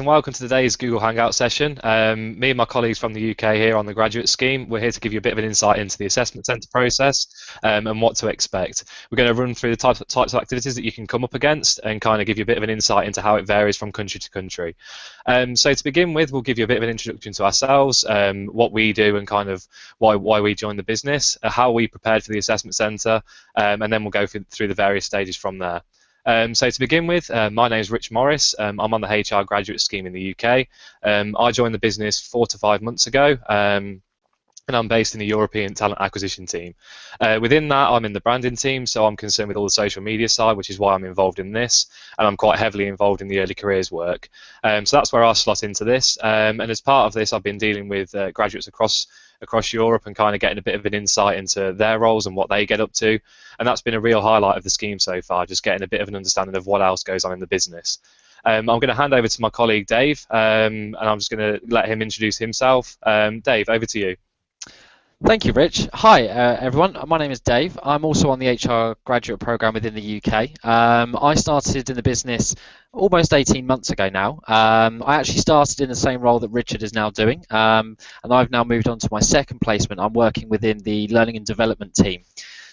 and welcome to today's Google Hangout session. Me and my colleagues from the UK here on the graduate scheme, we're here to give you a bit of an insight into the assessment centre process and what to expect. We're going to run through the types of activities that you can come up against and kind of give you a bit of an insight into how it varies from country to country. So to begin with, we'll give you a bit of an introduction to ourselves, what we do and kind of why we joined the business, how we prepared for the assessment centre, and then we'll go through the various stages from there. So to begin with, my name is Rich Morris. I'm on the HR graduate scheme in the UK. I joined the business 4 to 5 months ago, and I'm based in the European talent acquisition team. Within that, I'm in the branding team, so I'm concerned with all the social media side, which is why I'm involved in this, and I'm quite heavily involved in the early careers work. So that's where I slot into this, and as part of this, I've been dealing with graduates across Europe and kind of getting a bit of an insight into their roles and what they get up to, and that's been a real highlight of the scheme so far, just getting a bit of an understanding of what else goes on in the business. I'm going to hand over to my colleague Dave, and I'm just going to let him introduce himself. Dave, over to you. Thank you, Rich. Hi, everyone. My name is Dave. I'm also on the HR graduate program within the UK. I started in the business almost 18 months ago now. I actually started in the same role that Richard is now doing, and I've now moved on to my second placement. I'm working within the learning and development team.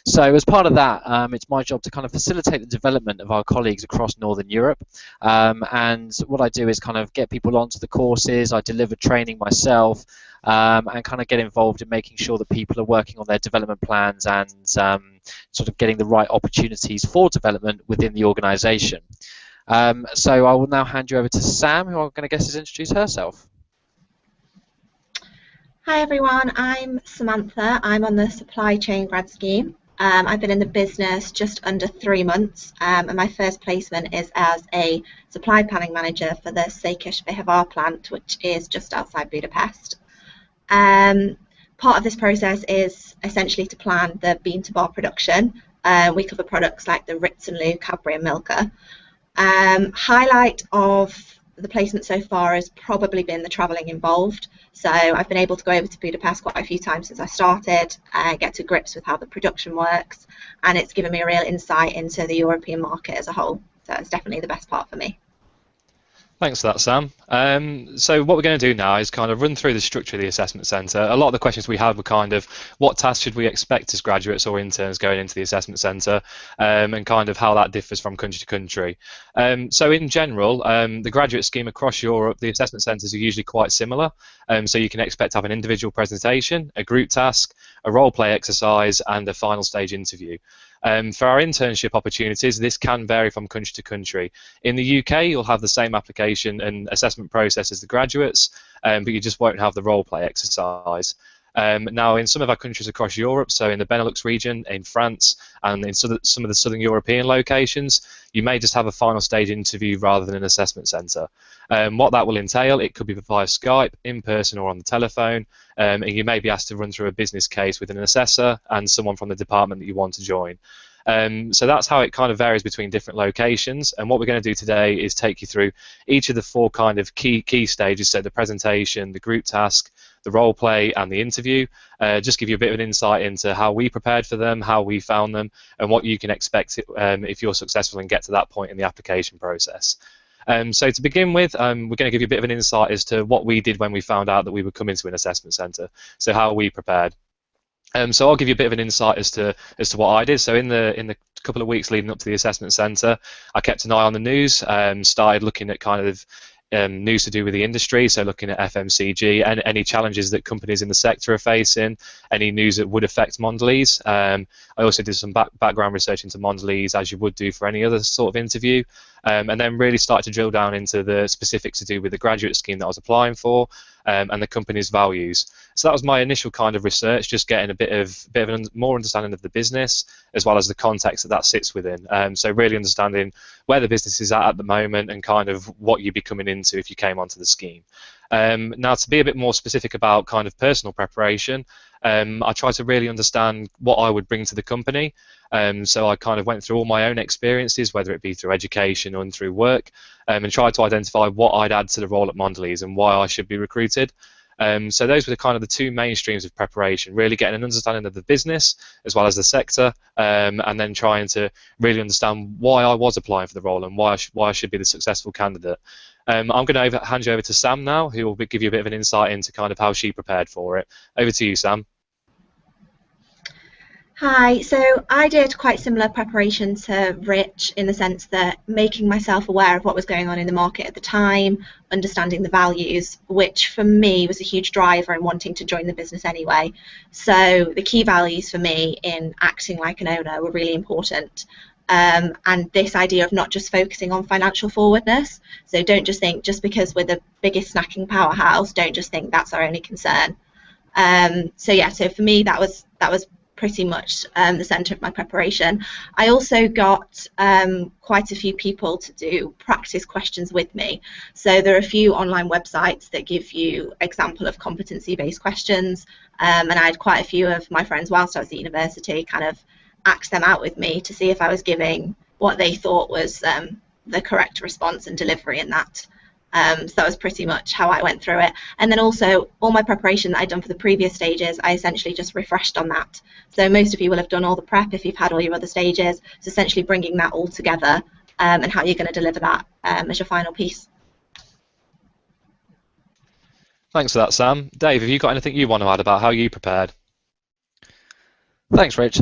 So as part of that, it's my job to kind of facilitate the development of our colleagues across Northern Europe. And what I do is kind of get people onto the courses. I deliver training myself, and kind of get involved in making sure that people are working on their development plans and sort of getting the right opportunities for development within the organisation. So I will now hand you over to Sam, who I'm going to guess has introduced herself. Hi everyone, I'm Samantha. I'm on the supply chain grad scheme. I've been in the business just under 3 months, and my first placement is as a supply planning manager for the Székesfehérvár plant, which is just outside Budapest. Part of this process is essentially to plan the bean-to-bar production. We cover products like the Ritz and Lou, Cadbury and Milka. Highlight of the placement so far has probably been the travelling involved. So I've been able to go over to Budapest quite a few times since I started, get to grips with how the production works, and it's given me a real insight into the European market as a whole. So it's definitely the best part for me. Thanks for that, Sam. So what we're going to do now is kind of run through the structure of the assessment centre. A lot of the questions we had were kind of what tasks should we expect as graduates or interns going into the assessment centre, and kind of how that differs from country to country. So in general, the graduate scheme across Europe, the assessment centres are usually quite similar. So you can expect to have an individual presentation, a group task, a role play exercise, and a final stage interview. For our internship opportunities, this can vary from country to country. In the UK, you'll have the same application and assessment process as the graduates, but you just won't have the role play exercise. Now, in some of our countries across Europe, so in the Benelux region, in France, and in some of the southern European locations, you may just have a final stage interview rather than an assessment centre. What that will entail, it could be via Skype, in person or on the telephone, and you may be asked to run through a business case with an assessor and someone from the department that you want to join. So that's how it kind of varies between different locations, and what we're going to do today is take you through each of the 4 kind of key stages, so the presentation, the group task, the role play and the interview, just give you a bit of an insight into how we prepared for them, how we found them, and what you can expect if you're successful and get to that point in the application process. So to begin with, we're going to give you a bit of an insight as to what we did when we found out that we would come into an assessment centre, so how we prepared. So I'll give you a bit of an insight as to what I did. So in the couple of weeks leading up to the assessment centre, I kept an eye on the news, started looking at kind of news to do with the industry, so looking at FMCG and any challenges that companies in the sector are facing, any news that would affect Mondelez. I also did some background research into Mondelez, as you would do for any other sort of interview, and then really started to drill down into the specifics to do with the graduate scheme that I was applying for, and the company's values. So that was my initial kind of research, just getting a bit of more understanding of the business as well as the context that sits within. So really understanding where the business is at the moment and kind of what you'd be coming into if you came onto the scheme. Now, to be a bit more specific about kind of personal preparation, I tried to really understand what I would bring to the company. So I kind of went through all my own experiences, whether it be through education or through work, and tried to identify what I'd add to the role at Mondelez and why I should be recruited. So those were kind of the two main streams of preparation, really getting an understanding of the business as well as the sector, and then trying to really understand why I was applying for the role and why I should be the successful candidate. I'm going to hand you over to Sam now, who will give you a bit of an insight into kind of how she prepared for it. Over to you, Sam. Hi, so I did quite similar preparation to Rich in the sense that making myself aware of what was going on in the market at the time, understanding the values, which for me was a huge driver in wanting to join the business anyway. So the key values for me in acting like an owner were really important. And this idea of not just focusing on financial forwardness. So don't just think, just because we're the biggest snacking powerhouse, don't just think that's our only concern. So for me, that was pretty much the centre of my preparation. I also got quite a few people to do practice questions with me. So there are a few online websites that give you example of competency-based questions, and I had quite a few of my friends whilst I was at university kind of ask them out with me to see if I was giving what they thought was the correct response and delivery in that. So that was pretty much how I went through it. And then also all my preparation that I'd done for the previous stages, I essentially just refreshed on that. So most of you will have done all the prep if you've had all your other stages. So essentially bringing that all together and how you're going to deliver that as your final piece. Thanks for that, Sam. Dave, have you got anything you want to add about how you prepared? Thanks, Rich.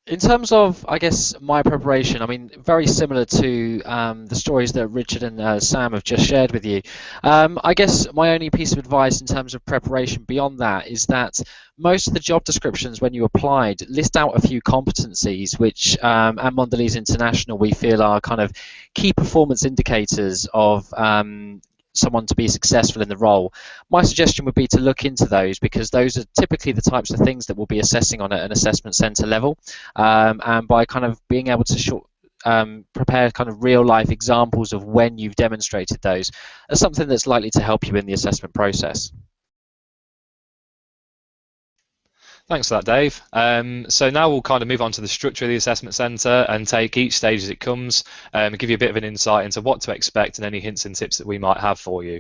In terms of, I guess, my preparation, I mean, very similar to the stories that Richard and Sam have just shared with you. I guess my only piece of advice in terms of preparation beyond that is that most of the job descriptions when you applied list out a few competencies which at Mondelez International we feel are kind of key performance indicators of someone to be successful in the role. My suggestion would be to look into those because those are typically the types of things that we'll be assessing on an assessment centre level, and by kind of being able to prepare kind of real life examples of when you've demonstrated those as something that's likely to help you in the assessment process. Thanks for that, Dave. So now we'll kind of move on to the structure of the assessment centre and take each stage as it comes and give you a bit of an insight into what to expect and any hints and tips that we might have for you.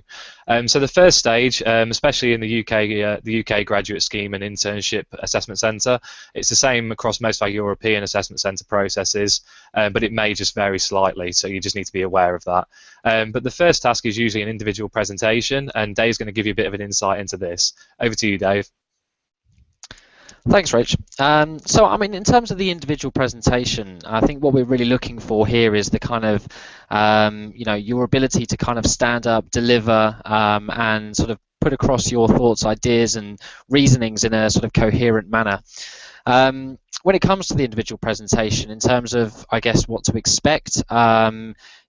So the first stage, especially in the UK graduate scheme and internship assessment centre, it's the same across most of our European assessment centre processes, but it may just vary slightly, so you just need to be aware of that. But the first task is usually an individual presentation, and Dave's going to give you a bit of an insight into this. Over to you, Dave. Thanks, Rich. So, I mean, in terms of the individual presentation, I think what we're really looking for here is the kind of, your ability to kind of stand up, deliver, and sort of put across your thoughts, ideas, and reasonings in a sort of coherent manner. When it comes to the individual presentation, in terms of, I guess, what to expect,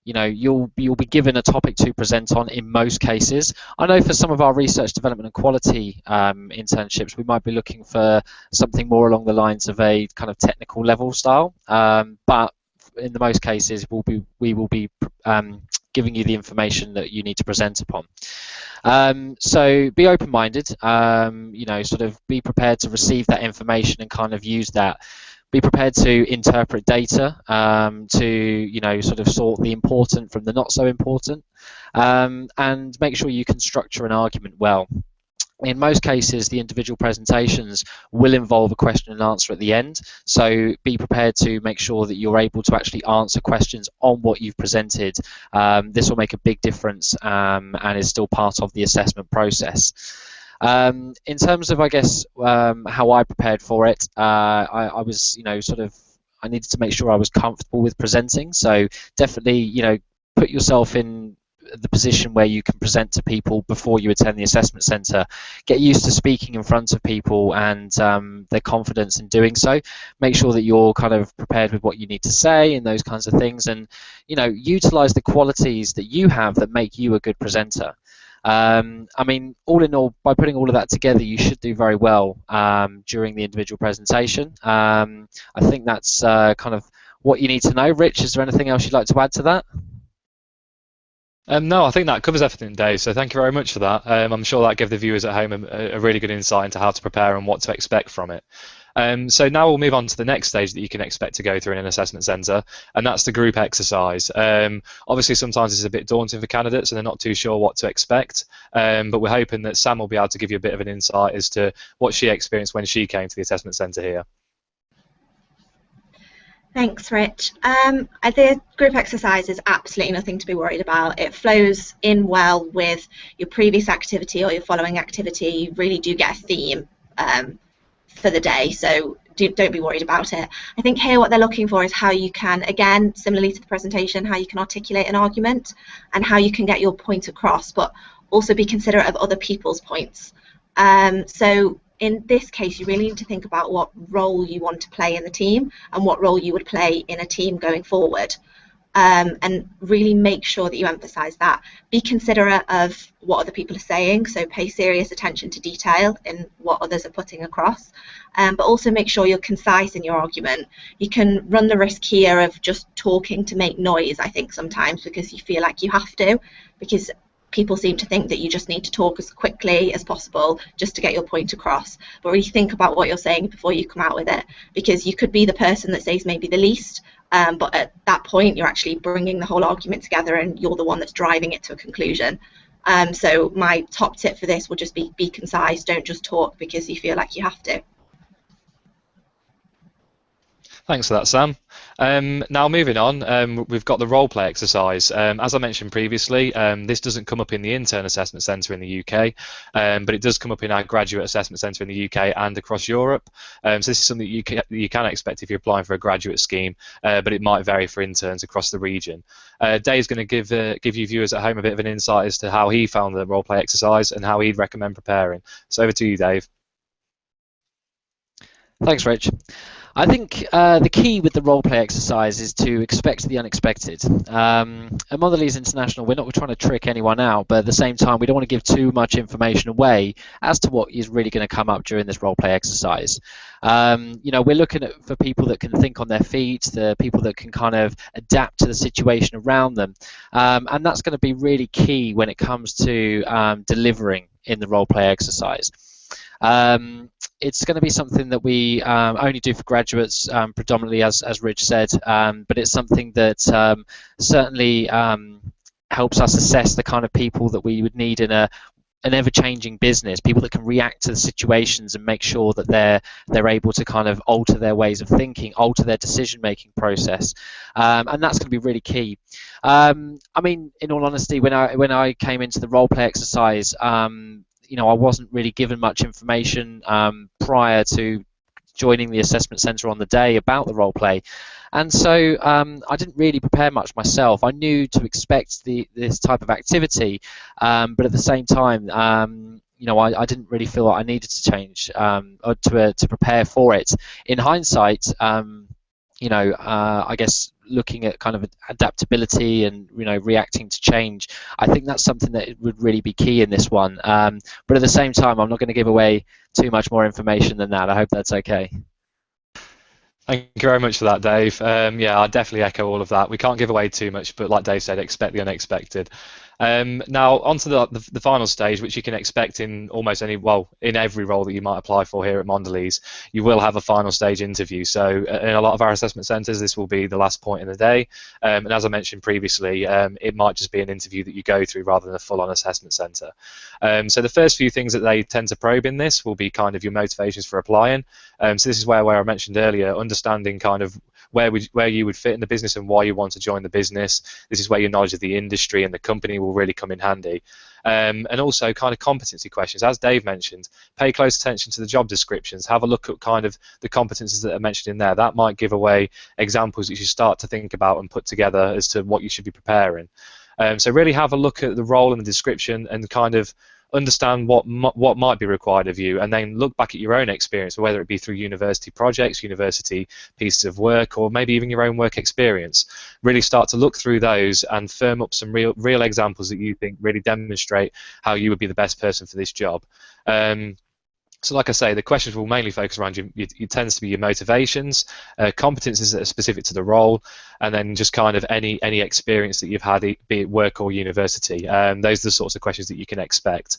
you'll be given a topic to present on in most cases. I know for some of our research development and quality internships, we might be looking for something more along the lines of a kind of technical level style, but in the most cases, we will be giving you the information that you need to present upon. So be open-minded, sort of be prepared to receive that information and kind of use that. Be prepared to interpret data, to sort of sort the important from the not so important, and make sure you can structure an argument well. In most cases, the individual presentations will involve a question and answer at the end, so be prepared to make sure that you're able to actually answer questions on what you've presented. This will make a big difference and is still part of the assessment process. In terms of, I guess, how I prepared for it, I was, I needed to make sure I was comfortable with presenting. So definitely, put yourself in the position where you can present to people before you attend the assessment centre. Get used to speaking in front of people and their confidence in doing so. Make sure that you're kind of prepared with what you need to say and those kinds of things, and utilise the qualities that you have that make you a good presenter. I mean, all in all, by putting all of that together, you should do very well during the individual presentation. I think that's kind of what you need to know. Rich, is there anything else you'd like to add to that? No, I think that covers everything, Dave, so thank you very much for that. I'm sure that gave the viewers at home a really good insight into how to prepare and what to expect from it. So now we'll move on to the next stage that you can expect to go through in an assessment centre, and that's the group exercise. Obviously, sometimes it's a bit daunting for candidates and they're not too sure what to expect, but we're hoping that Sam will be able to give you a bit of an insight as to what she experienced when she came to the assessment centre here. Thanks, Rich. The group exercise is absolutely nothing to be worried about. It flows in well with your previous activity or your following activity. You really do get a theme for the day, so don't be worried about it. I think here what they're looking for is how you can, again, similarly to the presentation, how you can articulate an argument and how you can get your point across, but also be considerate of other people's points. So in this case, you really need to think about what role you want to play in the team and what role you would play in a team going forward. And really make sure that you emphasize that. Be considerate of what other people are saying, so pay serious attention to detail in what others are putting across, but also make sure you're concise in your argument. You can run the risk here of just talking to make noise, I think, sometimes, because you feel like you have to, because people seem to think that you just need to talk as quickly as possible just to get your point across. But really think about what you're saying before you come out with it, because you could be the person that says maybe the least, but at that point you're actually bringing the whole argument together and you're the one that's driving it to a conclusion. So my top tip for this will just be concise. Don't just talk because you feel like you have to. Thanks for that, Sam. Now moving on, we've got the role play exercise. As I mentioned previously, this doesn't come up in the intern assessment centre in the UK, but it does come up in our graduate assessment centre in the UK and across Europe. So this is something you can expect if you're applying for a graduate scheme, but it might vary for interns across the region. Dave's going to give you viewers at home a bit of an insight as to how he found the role play exercise and how he'd recommend preparing. So over to you, Dave. Thanks, Rich. I think the key with the role play exercise is to expect the unexpected. At Mondelez International, we're not trying to trick anyone out, but at the same time, we don't want to give too much information away as to what is really going to come up during this role play exercise. You know, we're looking for people that can think on their feet, the people that can kind of adapt to the situation around them, and that's going to be really key when it comes to delivering in the role play exercise. It's going to be something that we only do for graduates, predominantly, as Rich said, but it's something that certainly helps us assess the kind of people that we would need in an ever-changing business, people that can react to the situations and make sure that they're able to kind of alter their ways of thinking, alter their decision-making process, and that's going to be really key. I mean, in all honesty, when I came into the role play exercise, you know, I wasn't really given much information prior to joining the assessment centre on the day about the role play, and so I didn't really prepare much myself. I knew to expect this type of activity, but at the same time, you know, I didn't really feel like I needed to change or to prepare for it. In hindsight, you know, I guess looking at kind of adaptability and, you know, reacting to change, I think that's something that would really be key in this one. But at the same time, I'm not going to give away too much more information than that. I hope that's okay. Thank you very much for that, Dave. Yeah, I definitely echo all of that. We can't give away too much, but like Dave said, expect the unexpected. Now on to the final stage, which you can expect in almost in every role that you might apply for here at Mondelez. You will have a final stage interview. So in a lot of our assessment centres, this will be the last point in the day. And as I mentioned previously, it might just be an interview that you go through rather than a full-on assessment centre. So the first few things that they tend to probe in this will be kind of your motivations for applying. So this is where I mentioned earlier, understanding kind of where you would fit in the business and why you want to join the business. This is where your knowledge of the industry and the company will really come in handy. And also kind of competency questions. As Dave mentioned, pay close attention to the job descriptions. Have a look at kind of the competencies that are mentioned in there. That might give away examples that you should start to think about and put together as to what you should be preparing. So really have a look at the role and the description and kind of understand what might be required of you, and then look back at your own experience, whether it be through university projects, university pieces of work, or maybe even your own work experience. Really start to look through those and firm up some real examples that you think really demonstrate how you would be the best person for this job. So like I say, the questions will mainly focus around it tends to be your motivations, competencies that are specific to the role, and then just kind of any experience that you've had, be it work or university. Those are the sorts of questions that you can expect.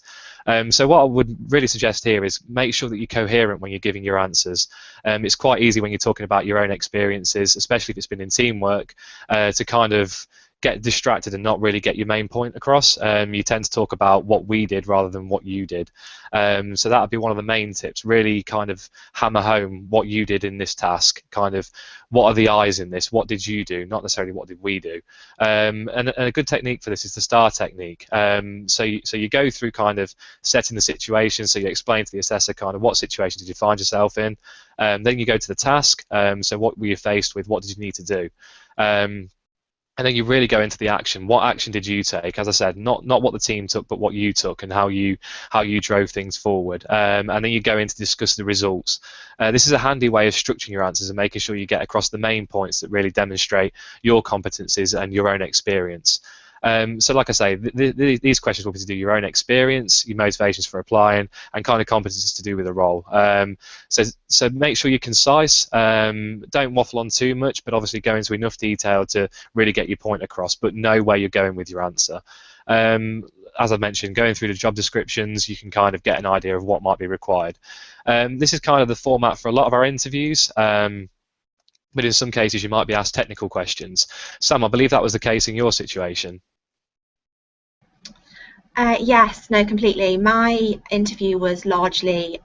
So what I would really suggest here is make sure that you're coherent when you're giving your answers. It's quite easy when you're talking about your own experiences, especially if it's been in teamwork, to kind of get distracted and not really get your main point across. You tend to talk about what we did rather than what you did. So that would be one of the main tips. Really kind of hammer home what you did in this task. Kind of what are the eyes in this? What did you do? Not necessarily what did we do. And a good technique for this is the STAR technique. So you go through kind of setting the situation. So you explain to the assessor kind of what situation did you find yourself in. Then you go to the task. So what were you faced with? What did you need to do? And then you really go into the action. What action did you take? As I said, not what the team took, but what you took and how you drove things forward. And then you go in to discuss the results. This is a handy way of structuring your answers and making sure you get across the main points that really demonstrate your competencies and your own experience. So like I say, these questions will be to do your own experience, your motivations for applying, and kind of competencies to do with the role. So make sure you're concise. Don't waffle on too much, but obviously go into enough detail to really get your point across, but know where you're going with your answer. As I mentioned, going through the job descriptions, you can kind of get an idea of what might be required. This is kind of the format for a lot of our interviews. But in some cases, you might be asked technical questions. Sam, I believe that was the case in your situation. Yes, no, completely. My interview was largely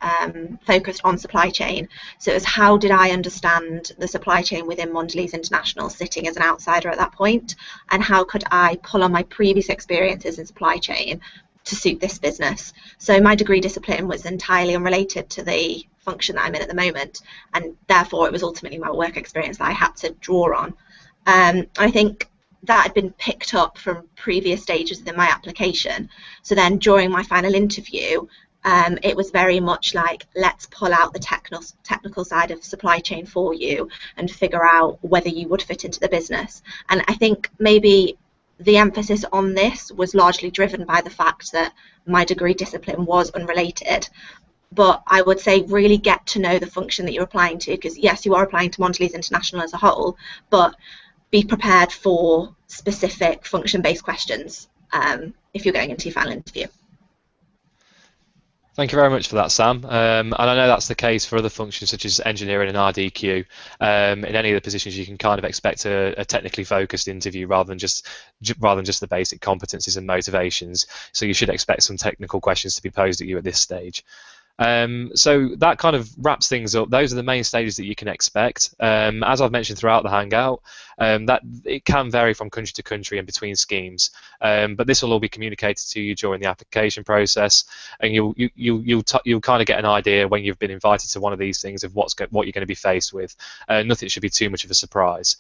focused on supply chain. So it was how did I understand the supply chain within Mondelez International, sitting as an outsider at that point, and how could I pull on my previous experiences in supply chain to suit this business. So my degree discipline was entirely unrelated to the function that I'm in at the moment, and therefore it was ultimately my work experience that I had to draw on. I think that had been picked up from previous stages within my application. So then during my final interview, it was very much like, let's pull out the technical side of supply chain for you and figure out whether you would fit into the business. And I think maybe the emphasis on this was largely driven by the fact that my degree discipline was unrelated. But I would say really get to know the function that you're applying to, because yes, you are applying to Mondelez International as a whole, but be prepared for specific function-based questions if you're going into your final interview. Thank you very much for that, Sam. And I know that's the case for other functions such as engineering and RDQ. In any of the positions, you can kind of expect a technically focused interview rather than just the basic competencies and motivations. So you should expect some technical questions to be posed at you at this stage. So that kind of wraps things up. Those are the main stages that you can expect. As I've mentioned throughout the Hangout, that it can vary from country to country and between schemes, but this will all be communicated to you during the application process, and you'll kind of get an idea when you've been invited to one of these things of what you're going to be faced with. Nothing should be too much of a surprise.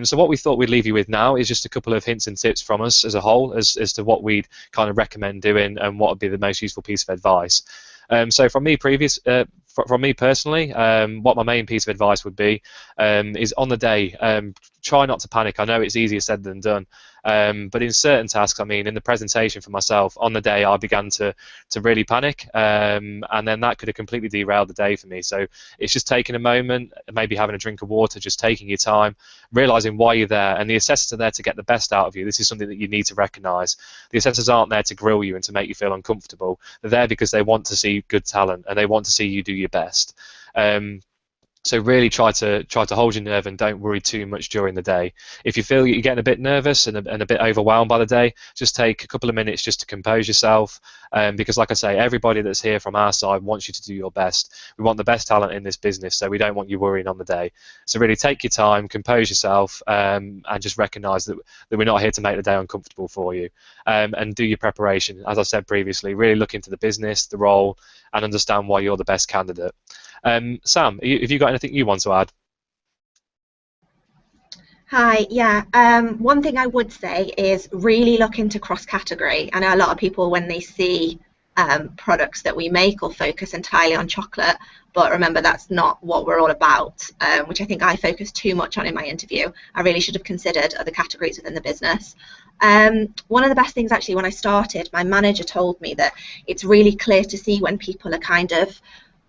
So what we thought we'd leave you with now is just a couple of hints and tips from us as a whole as to what we'd kind of recommend doing and what would be the most useful piece of advice. So from me personally, what my main piece of advice would be is on the day, try not to panic. I know it's easier said than done, but in certain tasks, I mean, in the presentation for myself, on the day I began to really panic, and then that could have completely derailed the day for me. So it's just taking a moment, maybe having a drink of water, just taking your time, realising why you're there, and the assessors are there to get the best out of you. This is something that you need to recognise. The assessors aren't there to grill you and to make you feel uncomfortable. They're there because they want to see good talent and they want to see you do your best. So really try to hold your nerve and don't worry too much during the day. If you feel you're getting a bit nervous and a bit overwhelmed by the day, just take a couple of minutes just to compose yourself, because like I say, everybody that's here from our side wants you to do your best. We want the best talent in this business, so we don't want you worrying on the day. So really take your time, compose yourself, and just recognise that we're not here to make the day uncomfortable for you, and do your preparation. As I said previously, really look into the business, the role, and understand why you're the best candidate. Sam, have you got anything you want to add? Hi, yeah. One thing I would say is really look into cross-category. I know a lot of people, when they see products that we make, will focus entirely on chocolate, but remember that's not what we're all about, which I think I focused too much on in my interview. I really should have considered other categories within the business. One of the best things actually when I started, my manager told me that it's really clear to see when people are kind of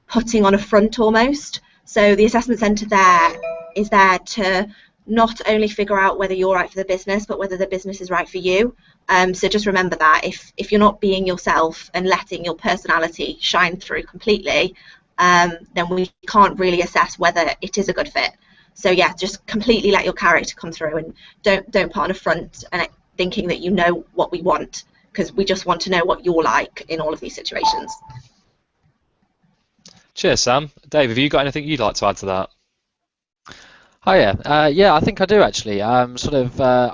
putting on a front almost. So the assessment centre there is there to not only figure out whether you're right for the business, but whether the business is right for you. So just remember that if you're not being yourself and letting your personality shine through completely, then we can't really assess whether it is a good fit. So yeah, just completely let your character come through, and don't put on a front and thinking that you know what we want, because we just want to know what you're like in all of these situations. Cheers, Sam. Dave, have you got anything you'd like to add to that? Hiya. Yeah, I think I do actually. I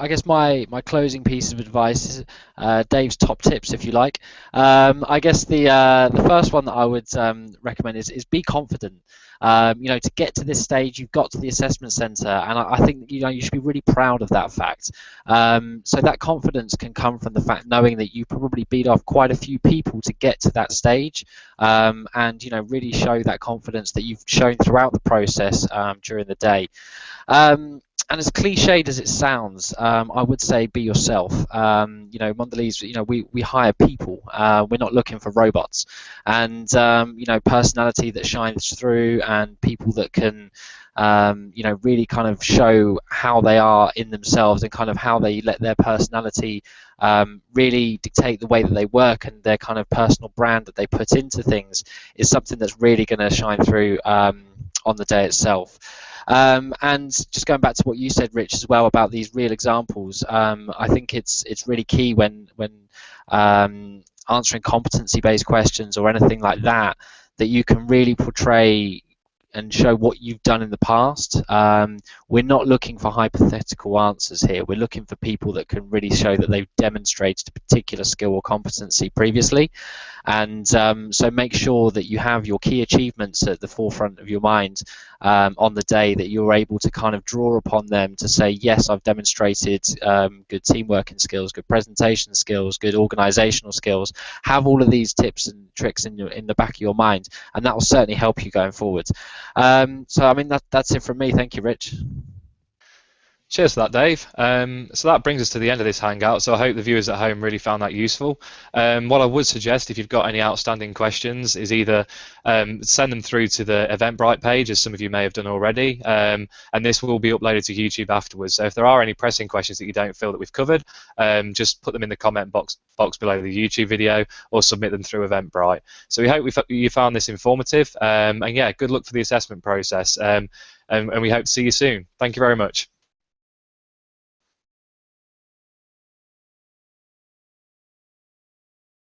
guess my closing piece of advice is Dave's top tips, if you like. I guess the first one that I would recommend is be confident. To get to this stage, you've got to the assessment centre, and I think you should be really proud of that fact. So that confidence can come from the fact knowing that you probably beat off quite a few people to get to that stage, and really show that confidence that you've shown throughout the process during the day. And as cliched as it sounds, I would say be yourself. Mondelez, we hire people. We're not looking for robots. And personality that shines through, and people that can really kind of show how they are in themselves, and kind of how they let their personality really dictate the way that they work, and their kind of personal brand that they put into things is something that's really going to shine through on the day itself. And just going back to what you said, Rich, as well about these real examples, I think it's really key when answering competency-based questions or anything like that you can really portray and show what you've done in the past. We're not looking for hypothetical answers here. We're looking for people that can really show that they've demonstrated a particular skill or competency previously. And so make sure that you have your key achievements at the forefront of your mind on the day, that you're able to kind of draw upon them to say, yes, I've demonstrated good team working skills, good presentation skills, good organizational skills. Have all of these tips and tricks in the back of your mind, and that will certainly help you going forward. So I mean, that's it from me. Thank you, Rich. Cheers for that, Dave. So that brings us to the end of this Hangout, so I hope the viewers at home really found that useful. What I would suggest, if you've got any outstanding questions, is either send them through to the Eventbrite page, as some of you may have done already, and this will be uploaded to YouTube afterwards. So if there are any pressing questions that you don't feel that we've covered, just put them in the comment box below the YouTube video, or submit them through Eventbrite. So we hope you found this informative, and yeah, good luck for the assessment process, and we hope to see you soon. Thank you very much.